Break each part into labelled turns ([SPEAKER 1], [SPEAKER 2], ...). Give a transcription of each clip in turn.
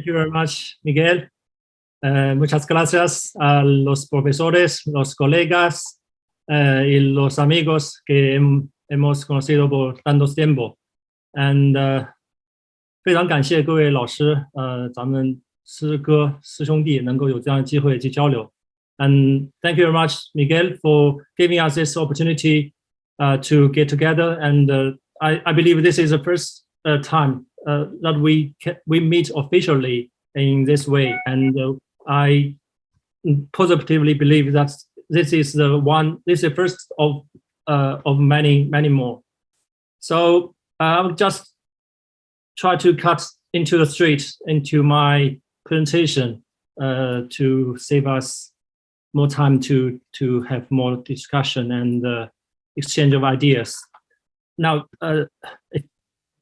[SPEAKER 1] you very much, Miguel. Muchas gracias a los profesores, los colegas y los amigos que hemos conocido por tanto tiempo. And 非常感谢各位老师，咱们师哥师兄弟能够有这样的机会去交流。And thank you very much, Miguel, for giving us this opportunity to get together. And I believe this is the first time that we meet officially in this way. And I positively believe that this is the first of many more. So I'll just try to cut into the street into my presentation to save us more time to have more discussion and exchange of ideas. Now,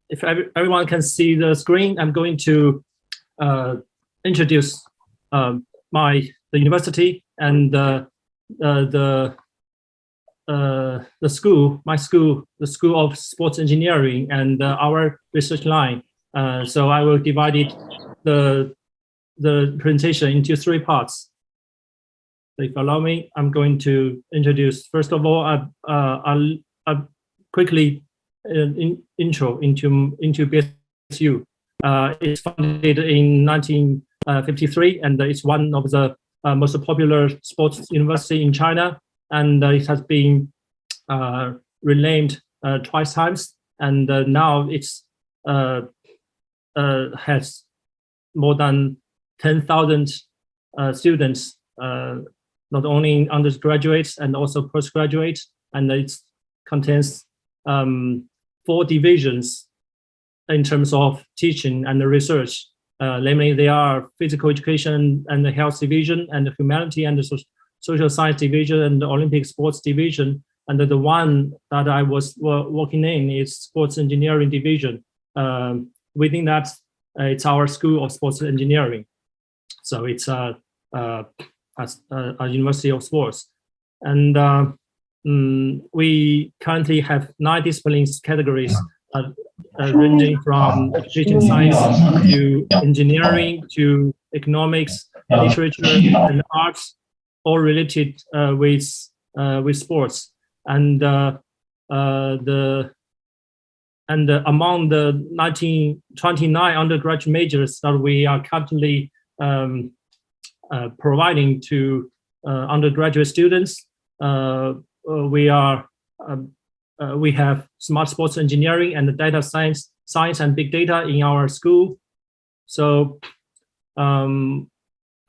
[SPEAKER 1] if everyone can see the screen, I'm going to introduce the university and the school, the School of Sports Engineering, and our research line. So I will divide the presentation into three parts. So if you allow me, I'm going to introduce, first of all, I'll quickly intro into BSU. It's founded in 1953, and it's one of the most popular sports university in China. And it has been renamed twice times, and now it's has more than 10,000 students, not only undergraduates and also postgraduates, and it contains 4 divisions in terms of teaching and research. Namely, they are physical education and the health division, and the humanity and the social science division, and the Olympic sports division. And the one that I was working in is sports engineering division. Within that, it's our School of Sports Engineering. So it's a university of sports. And we currently have 9 disciplines categories, ranging from education science to engineering to economics, literature, and arts, all related with sports. And among the 29 undergraduate majors that we are currently providing to undergraduate students, we have smart sports engineering and data science and big data in our school. So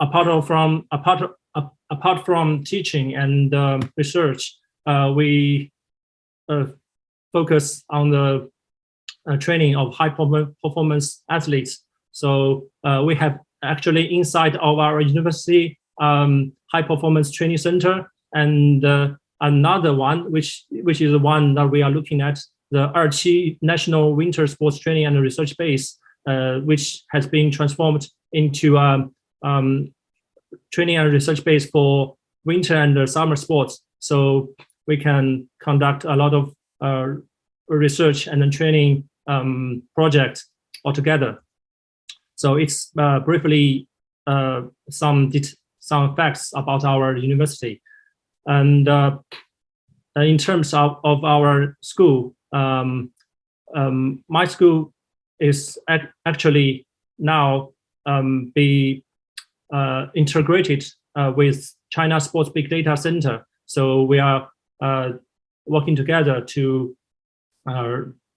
[SPEAKER 1] apart from teaching and research, we focus on the training of high performance athletes. So we have actually inside of our university high performance training center, and another one which is the one that we are looking at, the Erqi National Winter Sports Training and Research Base, which has been transformed into training and research base for winter and summer sports. So we can conduct a lot of research and training projects altogether. So it's briefly some facts about our university. And in terms of our school, my school is actually now be integrated with China Sports Big Data Center. So we are working together to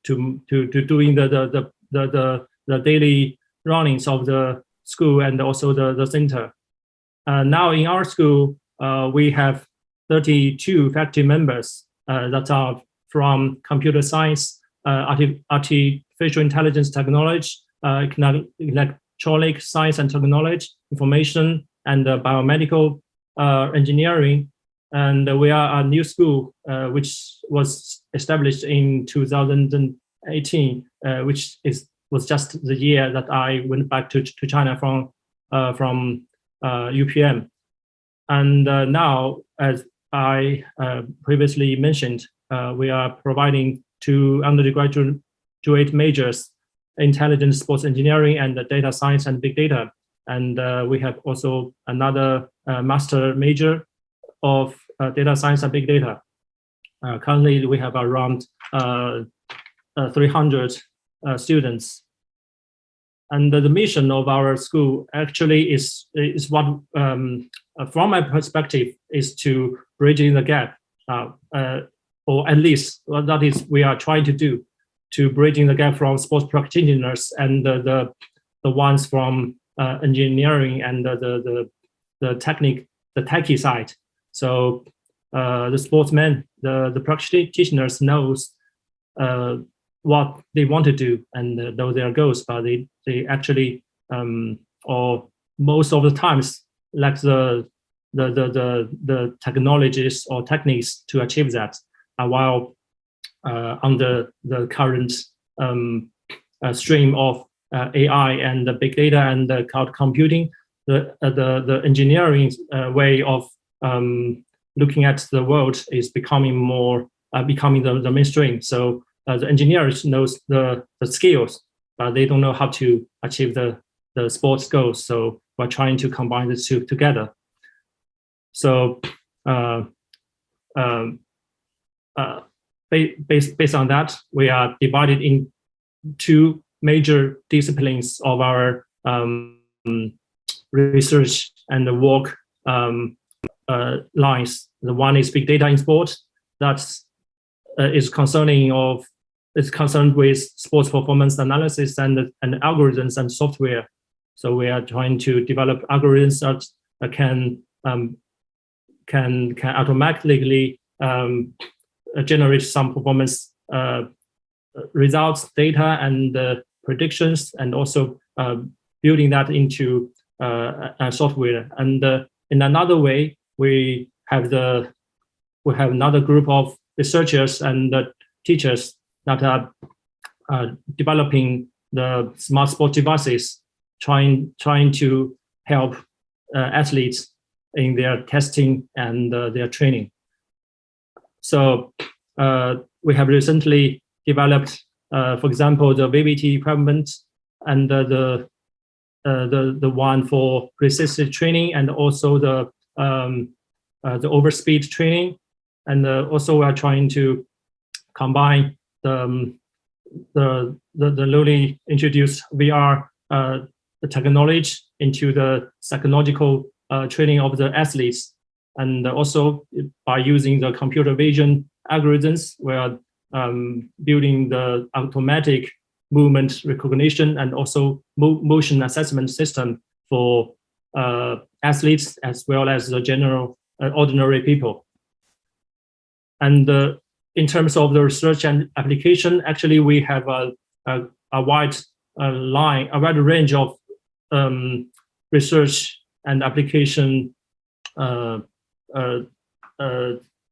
[SPEAKER 1] doing the daily runnings of the school and also the center. Now in our school, we have 32 faculty members that are from computer science, artificial intelligence technology, electronic science and technology, information, and biomedical engineering. And we are a new school which was established in 2018, which was just the year that I went back to China from UPM. And now, as I previously mentioned, we are providing 2 undergraduate majors intelligent sports engineering and data science and big data. And we have also another master major of data science and big data. Currently, we have around 300 students. And the mission of our school actually is what, from my perspective, is to bridging the gap, or at least that is we are trying to do, to bridging the gap from sports practitioners and the ones from engineering and the techie side. So the sportsmen, the practitioners knows what they want to do and know their goals, but they actually or most of the times lack the technologies or techniques to achieve that. While under the current stream of AI and the big data and the cloud computing, the engineering way of looking at the world is becoming more becoming the mainstream. So the engineers knows the skills, but they don't know how to achieve the sports goals. So we're trying to combine the two together. So based on that, we are divided in two major disciplines of our research and the work lines. The one is big data in sport, that's is concerned with sports performance analysis and algorithms and software. So we are trying to develop algorithms that can automatically generate some performance results, data, and predictions, and also building that into software. And in another way, we have another group of researchers and teachers that are developing the smart sport devices, trying to help athletes in their testing and their training. So we have recently developed, for example, the VBT equipment and the one for resistive training, and also the overspeed training, and also we are trying to combine the newly introduced VR the technology into the psychological training of the athletes, and also by using the computer vision algorithms, we are building the automatic movement recognition and also motion assessment system for athletes as well as the general ordinary people. And in terms of the research and application, actually we have a wide range of research and application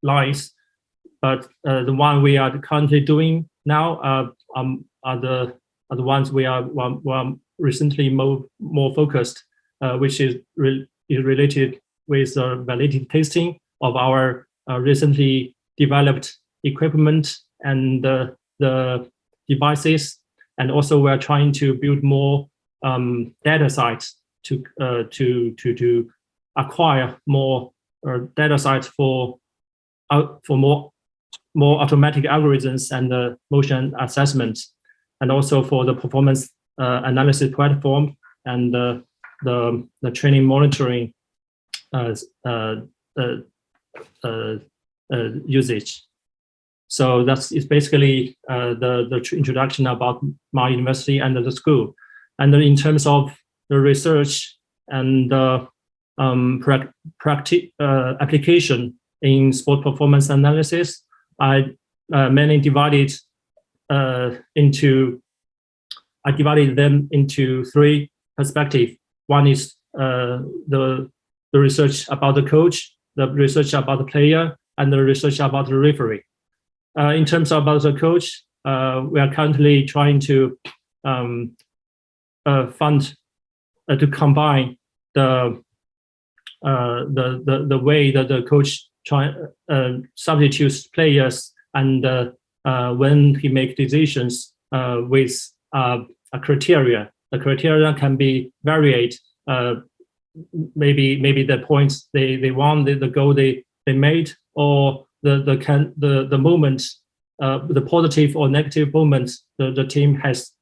[SPEAKER 1] lines, but the one we are currently doing now are the ones we are recently more focused, which is related with validity testing of our recently developed equipment and the devices, and also we're trying to build more data sites to acquire more data sites for more automatic algorithms and motion assessment, and also for the performance analysis platform and the training monitoring usage. So that's basically the introduction about my university and the school. And then in terms of the research and application in sport performance analysis, I mainly divided them into three perspectives. One is the research about the coach, the research about the player, and the research about the referee. In terms of about the coach, we are currently trying to to combine the way that the coach substitutes players and when he makes decisions with a criteria. The criteria can be varied. Maybe the points they won, the goal they made, or the moment, the positive or negative moments the team has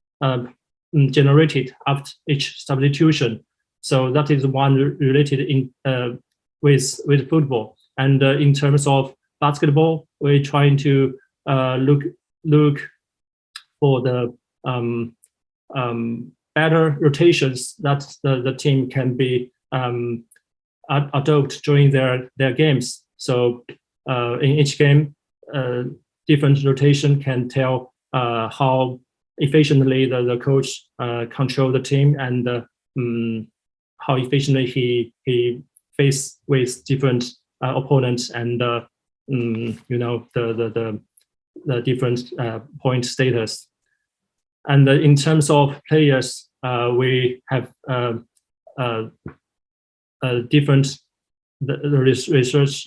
[SPEAKER 1] generated after each substitution. So that is one related in with football. And in terms of basketball, we're trying to look for the better rotations that the team can be adopt during their games. So in each game, different rotation can tell how efficiently the coach control the team, and how efficiently he face with different opponents, and the different point status. And in terms of players, we have different research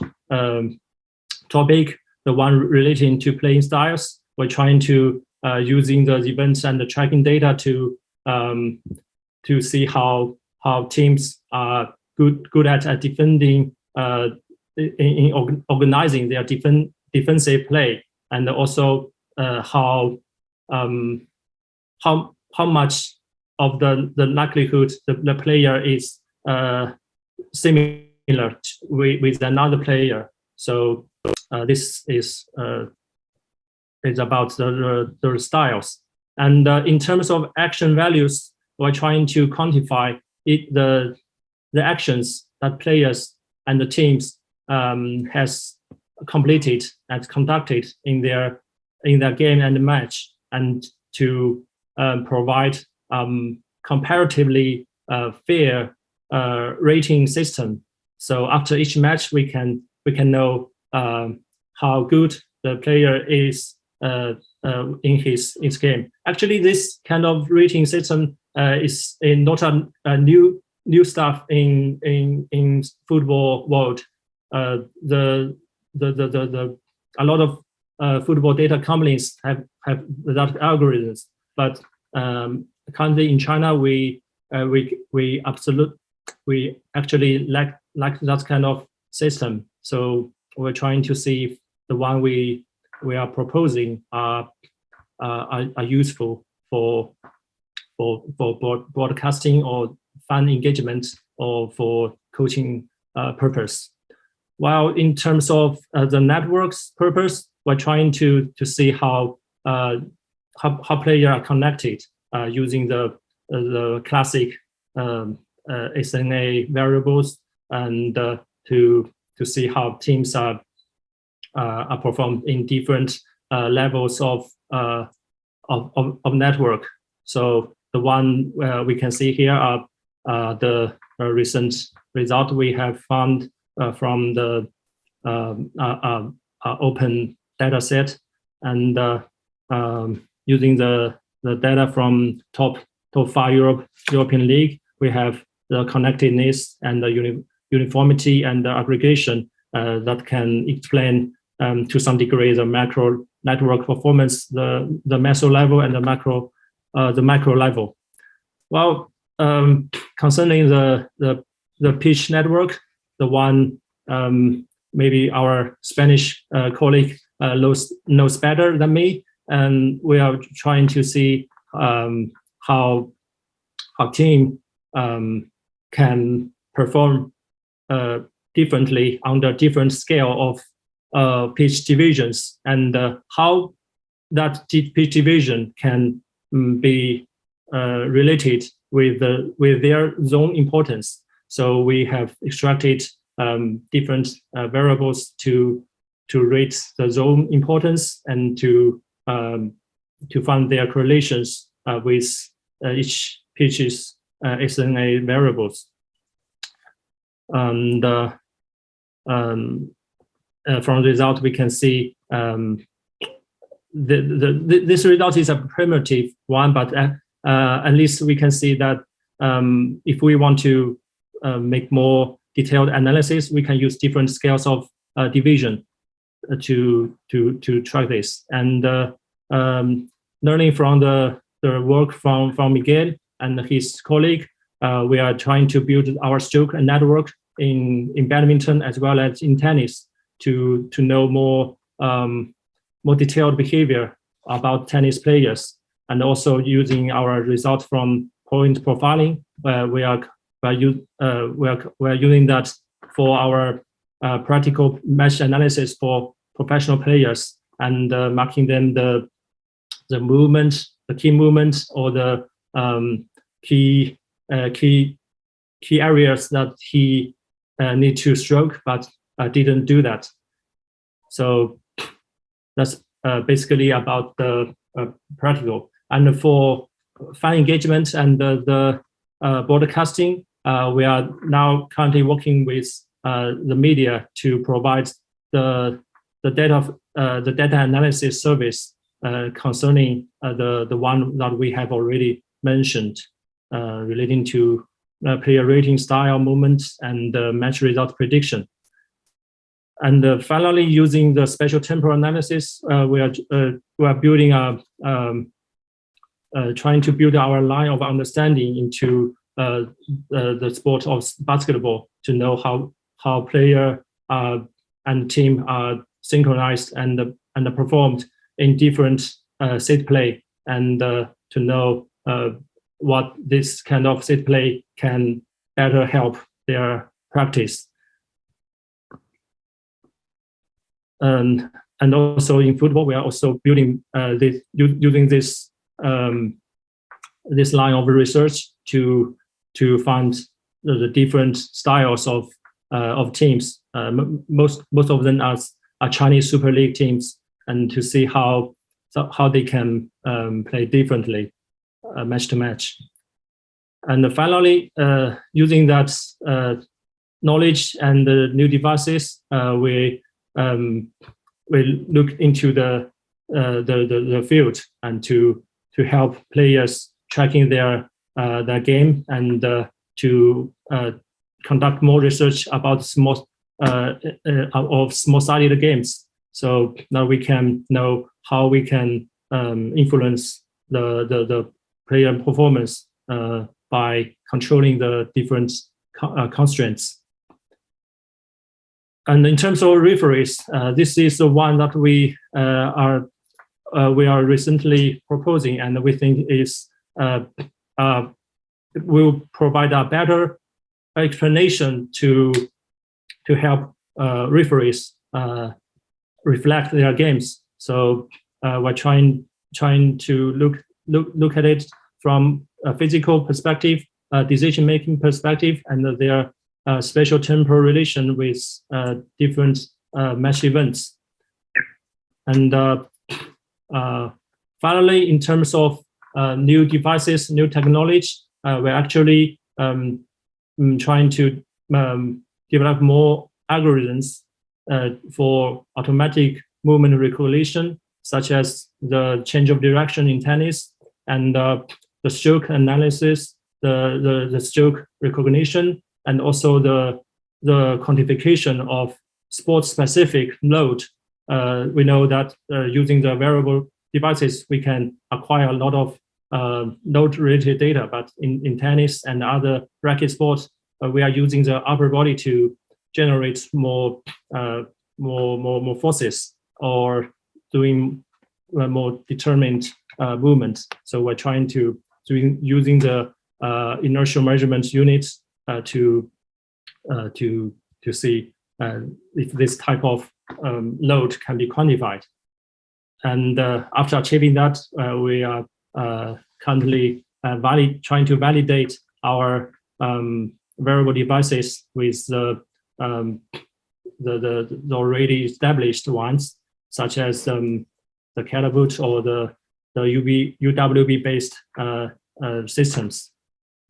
[SPEAKER 1] topic. The one relating to playing styles. We're trying to using the events and the tracking data to see how teams are good at defending, in organizing their defensive play, and also how much of the likelihood the player is similar with another player. So this is about the styles. And in terms of action values, we're trying to quantify the actions that players and the teams has completed and conducted in their game and match, and to provide comparatively fair rating system. So after each match, we can know how good the player is in his game. Actually, this kind of rating system is not a new stuff in football world. A lot of football data companies have that algorithms, but currently in China we actually like that kind of system. So we're trying to see if the one we are proposing are useful for broadcasting or fan engagement, or for coaching purpose. While in terms of the network's purpose, we're trying to see how players are connected using the classic SNA variables, and to see how teams are performed in different levels of network. So the one we can see here are the recent result we have found from the open data set, and using the data from top 5 European League, we have the connectedness and the uniformity and the aggregation that can explain to some degree the macro network performance, the meso level and the macro level. Well, concerning the pitch network, the one maybe our Spanish colleague knows better than me, and we are trying to see how team can perform differently under different scale of pitch divisions, and how that pitch division can be related with their zone importance. So we have extracted different variables to rate the zone importance, and to find their correlations with each pitch's SNA variables. And from the result, we can see this result is a primitive one, but at least we can see that if we want to make more detailed analysis, we can use different scales of division to track this. And learning from the the work from Miguel and his colleague, we are trying to build our stroke network in badminton as well as in tennis to know more detailed behavior about tennis players, and also using our results from point profiling. We are using that for our practical match analysis for professional players, and marking them the movement, the key movements, or the key areas that he need to stroke but didn't do that. So that's basically about the practical. And for fan engagement and the broadcasting, we are now currently working with the media to provide the data analysis service concerning the one that we have already mentioned, relating to player rating, style, movements, and match result prediction. And finally, using the spatial temporal analysis, we are building trying to build our line of understanding into the sport of basketball, to know how player and team are synchronized and performed in different set play, and to know what this kind of set play can better help their practice. And also in football, we are also building using this this line of research to find the different styles of teams. Most of them are Chinese Super League teams, and to see how they can play differently, match to match. And finally, using that knowledge and the new devices, we look into the field, and to help players tracking their game, and to conduct more research about small-sided games, so that we can know how we can influence the player performance by controlling the different constraints. And in terms of referees, this is the one that we are recently proposing, and we think will provide a better explanation to help referees reflect their games. So we're trying to look at it from a physical perspective, decision-making perspective, and their spatial temporal relation with different match events. And finally, in terms of new devices, new technology, we're actually trying to develop more algorithms for automatic movement recognition, such as the change of direction in tennis, and the stroke analysis, the stroke recognition, and also the quantification of sport-specific load. We know that using the wearable devices, we can acquire a lot of load-related data, but in tennis and other racket sports, we are using the upper body to generate more forces, or doing more determined movements. So we're trying to using the inertial measurement units to see if this type of load can be quantified. And after achieving that, we are currently trying to validate our wearable devices with the already established ones, such as the Caliboot or the UWB based systems.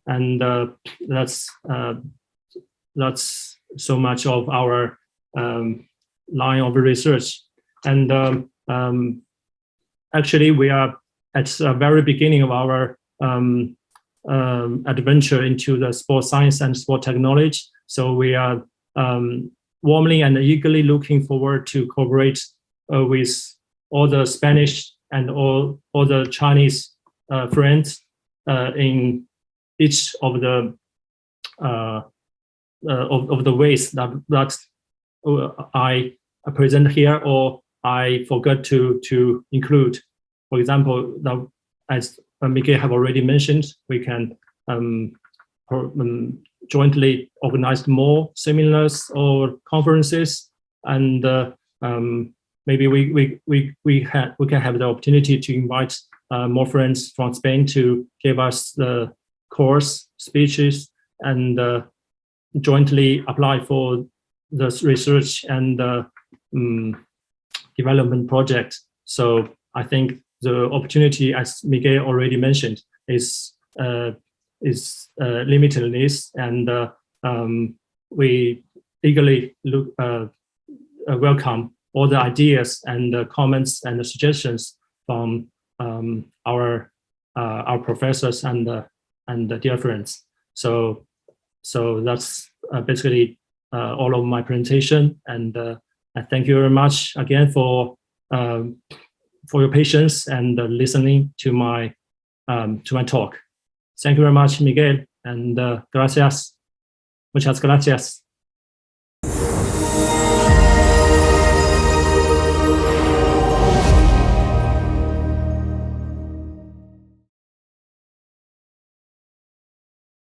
[SPEAKER 1] And that's so much of our line of research. And actually, we are at the very beginning of our adventure into the sports science and sport technology. So we are warmly and eagerly looking forward to cooperate with all the Spanish and all the Chinese friends in each of the ways that I present here, or I forgot to include. For example, as Miguel have already mentioned, we can jointly organize more seminars or conferences, and maybe we can have the opportunity to invite more friends from Spain to give us the course speeches and jointly apply for the research and development project. So I think the opportunity, as Miguel already mentioned, is limitless, and we eagerly welcome all the ideas and comments and suggestions from our professors and dear friends. So that's basically all of my presentation, and I thank you very much again for your patience and listening to my talk. Thank you very much, Miguel, and gracias, muchas gracias.